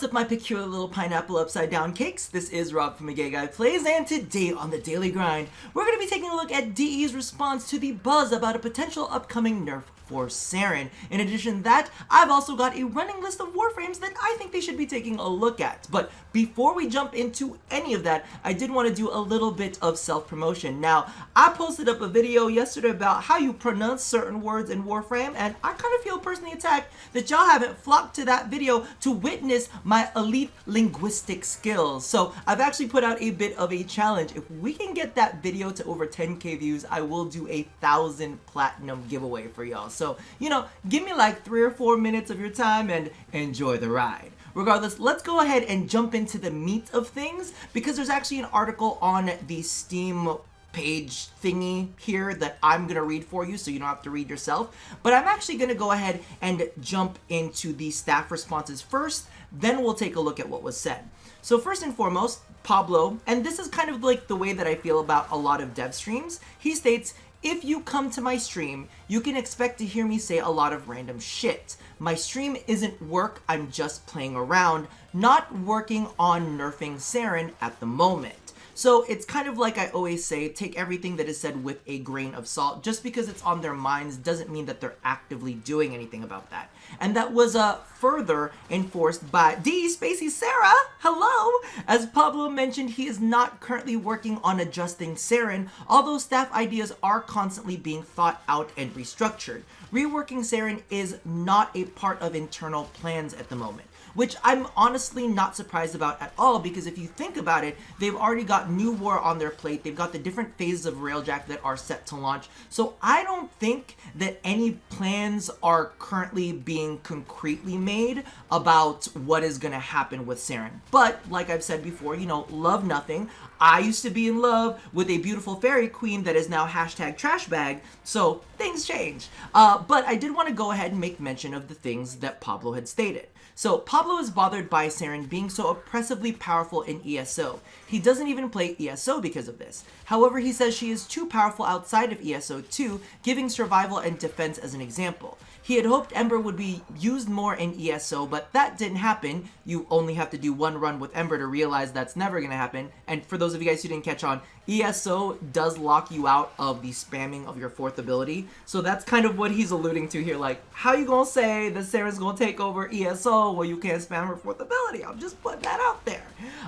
up, my peculiar little pineapple upside down cakes? This is Rob from A Gay Guy Plays, and today on The Daily Grind, we're going to be taking a look at DE's response to the buzz about a potential upcoming nerf for Saryn. In addition to that, I've also got a running list of Warframes that I think they should be taking a look at. But before we jump into any of that, I did want to do a little bit of self-promotion. Now, I posted up a video yesterday about how you pronounce certain words in Warframe, and I kind of feel personally attacked that y'all haven't flocked to that video to witness my elite linguistic skills. So I've actually put out a bit of a challenge. If we can get that video to over 10k views, I will do a 1,000 platinum giveaway for y'all. So, you know, give me like 3 or 4 minutes of your time and enjoy the ride. Regardless, let's go ahead and jump into the meat of things, because there's actually an article on the Steam page thingy here that I'm gonna read for you, so you don't have to read yourself. But I'm actually gonna go ahead and jump into the staff responses first, then we'll take a look at what was said. So first and foremost, Pablo, and this is kind of like the way that I feel about a lot of dev streams, he states, "If you come to my stream, you can expect to hear me say a lot of random shit. My stream isn't work, I'm just playing around, not working on nerfing Saryn at the moment." So it's kind of like I always say, take everything that is said with a grain of salt. Just because it's on their minds doesn't mean that they're actively doing anything about that. And that was further enforced by D. Spacey Sarah, hello! As Pablo mentioned, he is not currently working on adjusting Saryn, although staff ideas are constantly being thought out and restructured. Reworking Saryn is not a part of internal plans at the moment, which I'm honestly not surprised about at all, because if you think about it, they've already got new war on their plate. They've got the different phases of Railjack that are set to launch. So I don't think that any plans are currently being concretely made about what is going to happen with Saryn. But like I've said before, you know, love nothing. I used to be in love with a beautiful fairy queen that is now hashtag trash bag, so things change. But I did want to go ahead and make mention of the things that Pablo had stated. So Pablo is bothered by Saryn being so oppressively powerful in ESO. He doesn't even play ESO because of this. However, he says she is too powerful outside of ESO too, giving survival and defense as an example. He had hoped Ember would be used more in ESO, but that didn't happen. You only have to do one run with Ember to realize that's never going to happen. And for those of you guys who didn't catch on, ESO does lock you out of the spamming of your fourth ability. So that's kind of what he's alluding to here. Like, how you gonna say that Sarah's gonna take over ESO while you can't spam her fourth ability? I'm just putting that out there.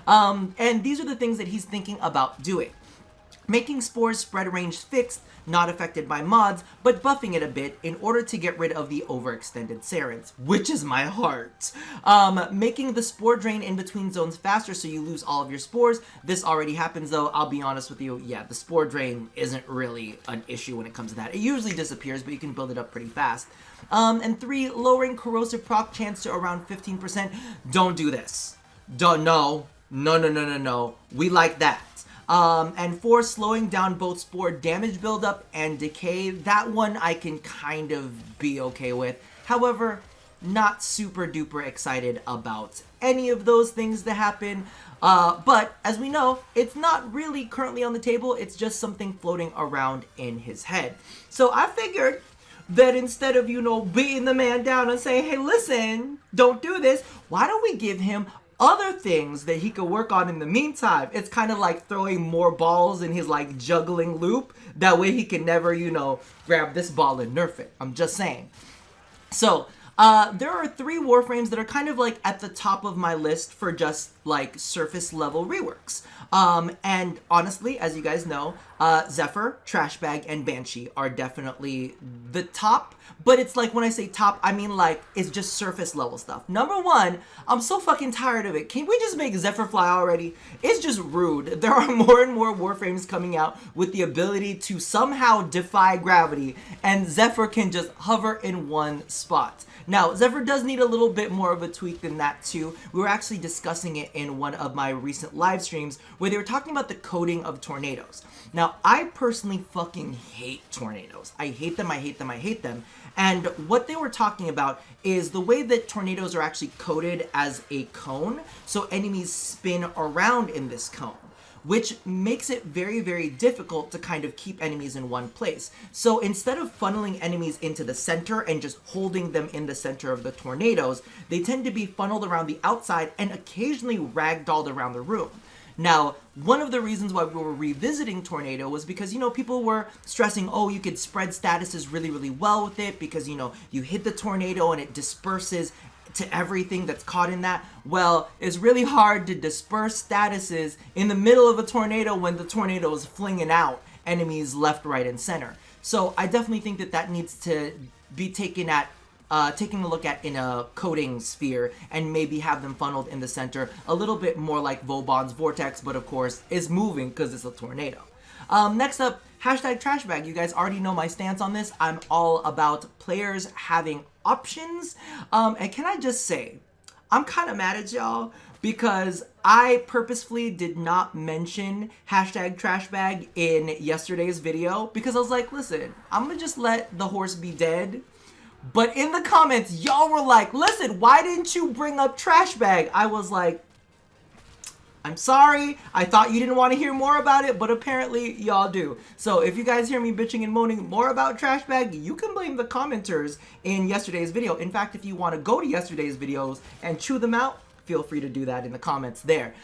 And these are the things that he's thinking about doing. Making Spore's spread range fixed, not affected by mods, but buffing it a bit in order to get rid of the overextended Saryns, which is my heart. Making the Spore drain in between zones faster so you lose all of your Spores. This already happens though, I'll be honest with you, yeah, the Spore drain isn't really an issue when it comes to that. It usually disappears, but you can build it up pretty fast. And 3, lowering corrosive proc chance to around 15%. Don't do this. No. We like that. And 4, slowing down both Spore damage buildup and decay. That one I can kind of be okay with. However, not super duper excited about any of those things to happen. But as we know, it's not really currently on the table. It's just something floating around in his head. So I figured that instead of, you know, beating the man down and saying, hey, listen, don't do this, why don't we give him other things that he could work on in the meantime? It's kind of like throwing more balls in his like juggling loop. That way he can never, you know, grab this ball and nerf it. I'm just saying. So there are 3 Warframes that are kind of like at the top of my list for just like surface level reworks. And honestly, as you guys know, Zephyr, Trashbag, and Banshee are definitely the top. But it's like, when I say top, I mean like, it's just surface level stuff. Number 1, I'm so fucking tired of it. Can we just make Zephyr fly already? It's just rude. There are more and more Warframes coming out with the ability to somehow defy gravity, and Zephyr can just hover in one spot. Now, Zephyr does need a little bit more of a tweak than that too. We were actually discussing it in one of my recent live streams where they were talking about the coding of tornadoes. Now, I personally fucking hate tornadoes. I hate them, I hate them, I hate them. And what they were talking about is the way that tornadoes are actually coded as a cone, so enemies spin around in this cone. which makes it very, very difficult to kind of keep enemies in one place. So instead of funneling enemies into the center and just holding them in the center of the tornadoes, they tend to be funneled around the outside and occasionally ragdolled around the room. Now, one of the reasons why we were revisiting Tornado was because, you know, people were stressing, oh, you could spread statuses really, really well with it because, you know, you hit the tornado and it disperses to everything that's caught in that. Well, it's really hard to disperse statuses in the middle of a tornado when the tornado is flinging out enemies left, right, and center. So I definitely think that that needs to be taking a look at in a coding sphere and maybe have them funneled in the center a little bit more like Vauban's Vortex, but of course is moving because it's a tornado. Next up, hashtag trashbag. You guys already know my stance on this. I'm all about players having options. And can I just say, I'm kind of mad at y'all because I purposefully did not mention hashtag trashbag in yesterday's video because I was like, listen, I'm gonna just let the horse be dead. But in the comments, y'all were like, listen, why didn't you bring up trash bag? I was like, I'm sorry. I thought you didn't want to hear more about it, but apparently y'all do. So if you guys hear me bitching and moaning more about trash bag, you can blame the commenters in yesterday's video. In fact, if you want to go to yesterday's videos and chew them out, feel free to do that in the comments there.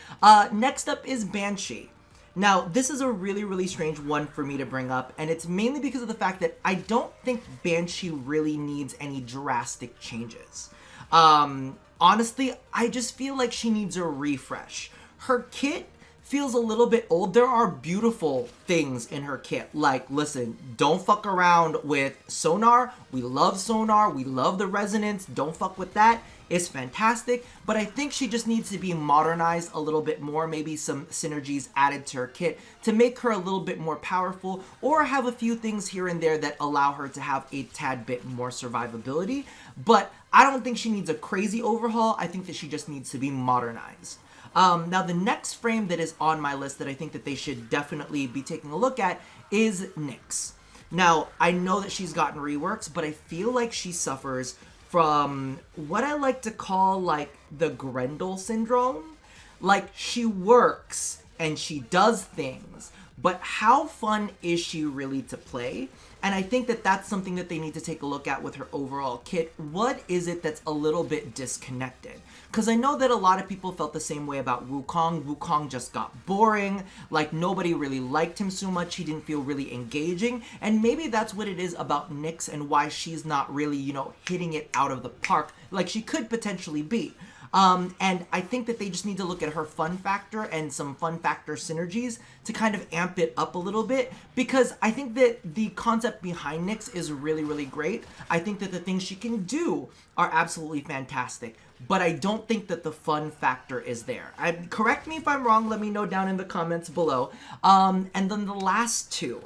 Next up is Banshee. Now, this is a really, really strange one for me to bring up, and it's mainly because of the fact that I don't think Banshee really needs any drastic changes. Honestly, I just feel like she needs a refresh. Her kit feels a little bit old. There are beautiful things in her kit. Like, listen, don't fuck around with sonar. We love sonar. We love the resonance. Don't fuck with that. It's fantastic, but I think she just needs to be modernized a little bit more, maybe some synergies added to her kit to make her a little bit more powerful, or have a few things here and there that allow her to have a tad bit more survivability. But I don't think she needs a crazy overhaul. I think that she just needs to be modernized. Now, the next frame that is on my list that I think that they should definitely be taking a look at is Nyx. Now, I know that she's gotten reworks, but I feel like she suffers from what I like to call like the Grendel syndrome. Like, she works and she does things, but how fun is she really to play? And I think that that's something that they need to take a look at with her overall kit. What is it that's a little bit disconnected? Because I know that a lot of people felt the same way about Wukong. Wukong just got boring. Like, nobody really liked him so much. He didn't feel really engaging. And maybe that's what it is about Nyx and why she's not really, you know, hitting it out of the park like she could potentially be. And I think that they just need to look at her fun factor and some fun factor synergies to kind of amp it up a little bit, because I think that the concept behind Nyx is really, really great. I think that the things she can do are absolutely fantastic, but I don't think that the fun factor is there. Correct me if I'm wrong, let me know down in the comments below. And then the last two.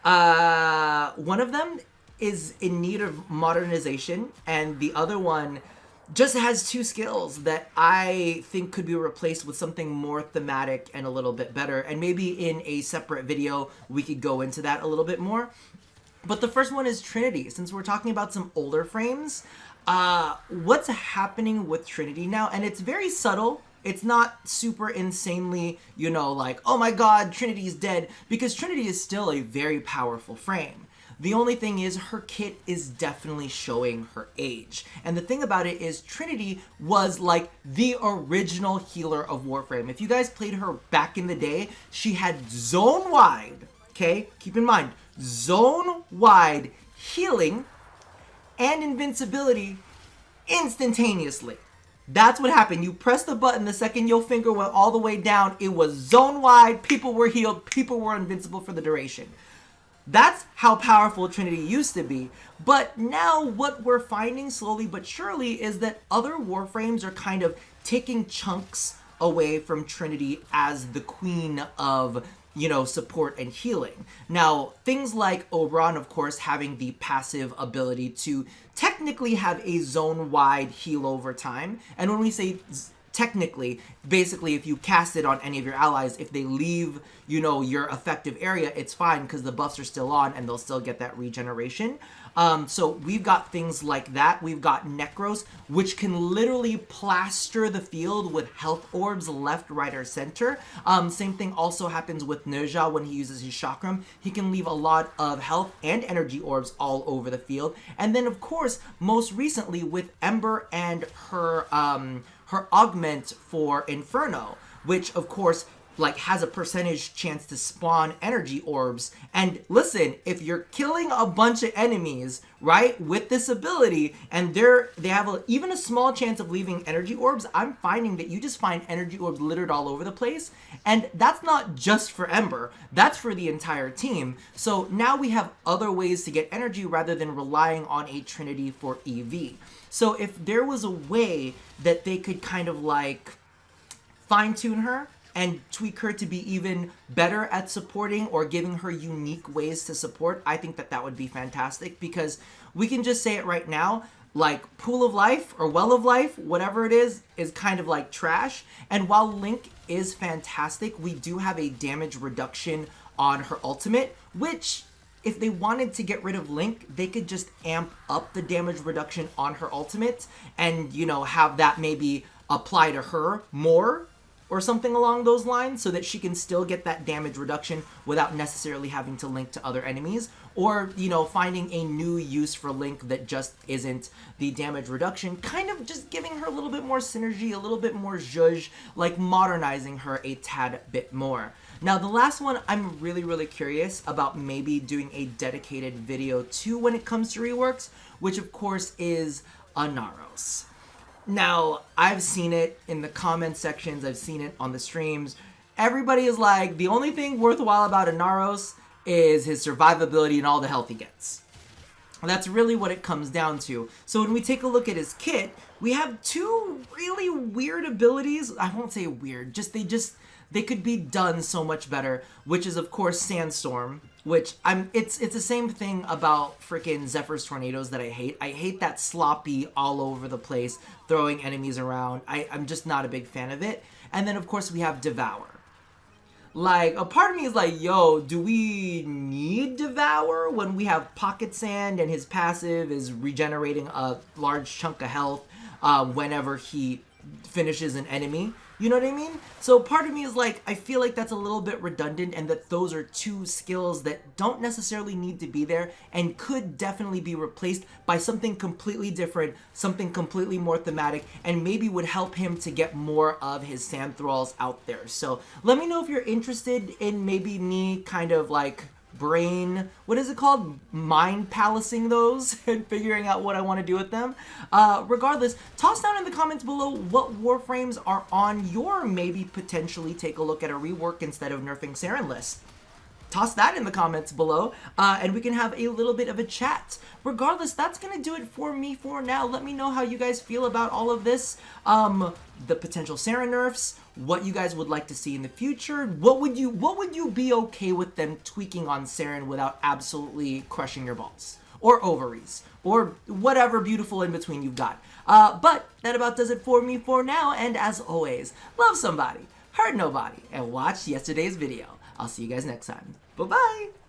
One of them is in need of modernization, and the other one just has two skills that I think could be replaced with something more thematic and a little bit better. And maybe in a separate video, we could go into that a little bit more. But the first one is Trinity. Since we're talking about some older frames, what's happening with Trinity now? And it's very subtle. It's not super insanely, you know, like, oh my god, Trinity's dead, because Trinity is still a very powerful frame. The only thing is her kit is definitely showing her age. And the thing about it is Trinity was like the original healer of Warframe. If you guys played her back in the day, she had zone-wide, okay? Keep in mind, zone-wide healing and invincibility instantaneously. That's what happened. You press the button, the second your finger went all the way down, it was zone-wide, people were healed, people were invincible for the duration. That's how powerful Trinity used to be. But now what we're finding slowly but surely is that other Warframes are kind of taking chunks away from Trinity as the queen of, you know, support and healing. Now, things like Oberon, of course, having the passive ability to technically have a zone-wide heal over time. And when we say technically, basically, if you cast it on any of your allies, if they leave, you know, your effective area, it's fine because the buffs are still on and they'll still get that regeneration. So we've got things like that. We've got Necros, which can literally plaster the field with health orbs left, right, or center. Same thing also happens with Nerja when he uses his chakram. He can leave a lot of health and energy orbs all over the field. And then, of course, most recently with Ember and her augment for Inferno, which, of course, like has a percentage chance to spawn energy orbs. And listen, if you're killing a bunch of enemies, right, with this ability, and they have even a small chance of leaving energy orbs, I'm finding that you just find energy orbs littered all over the place. And that's not just for Ember, that's for the entire team. So now we have other ways to get energy rather than relying on a Trinity for EV. So if there was a way that they could kind of like fine-tune her and tweak her to be even better at supporting or giving her unique ways to support, I think that that would be fantastic, because we can just say it right now, like Pool of Life or Well of Life, whatever it is kind of like trash. And while Link is fantastic, we do have a damage reduction on her ultimate, which if they wanted to get rid of Link, they could just amp up the damage reduction on her ultimate and, you know, have that maybe apply to her more or something along those lines, so that she can still get that damage reduction without necessarily having to link to other enemies, or, you know, finding a new use for Link that just isn't the damage reduction, kind of just giving her a little bit more synergy, a little bit more zhuzh, like modernizing her a tad bit more. Now, the last one I'm really curious about maybe doing a dedicated video to when it comes to reworks, which of course is Inaros. Now, I've seen it in the comment sections, I've seen it on the streams. Everybody is like, the only thing worthwhile about Inaros is his survivability and all the health he gets. That's really what it comes down to. So when we take a look at his kit, we have two really weird abilities. I won't say weird, they could be done so much better, which is of course Sandstorm, which it's the same thing about freaking Zephyr's Tornadoes that I hate. I hate that sloppy all over the place throwing enemies around. I'm just not a big fan of it. And then of course we have Devour. Like, a part of me is like, yo, do we need Devour when we have Pocket Sand and his passive is regenerating a large chunk of health whenever he finishes an enemy? You know what I mean? So part of me is like, I feel like that's a little bit redundant, and that those are two skills that don't necessarily need to be there and could definitely be replaced by something completely different, something completely more thematic, and maybe would help him to get more of his sand thralls out there. So let me know if you're interested in maybe me kind of like mind palacing those and figuring out what I want to do with them. Regardless, toss down in the comments below what Warframes are on your maybe potentially take a look at a rework instead of nerfing Saryn list. Toss that in the comments below, and we can have a little bit of a chat. Regardless, that's gonna do it for me for now. Let me know how you guys feel about all of this. The potential Saryn nerfs, what you guys would like to see in the future. What would you be okay with them tweaking on Saryn without absolutely crushing your balls or ovaries or whatever beautiful in between you've got. But that about does it for me for now, and as always, love somebody, hurt nobody, and watch yesterday's video. I'll see you guys next time. Bye-bye!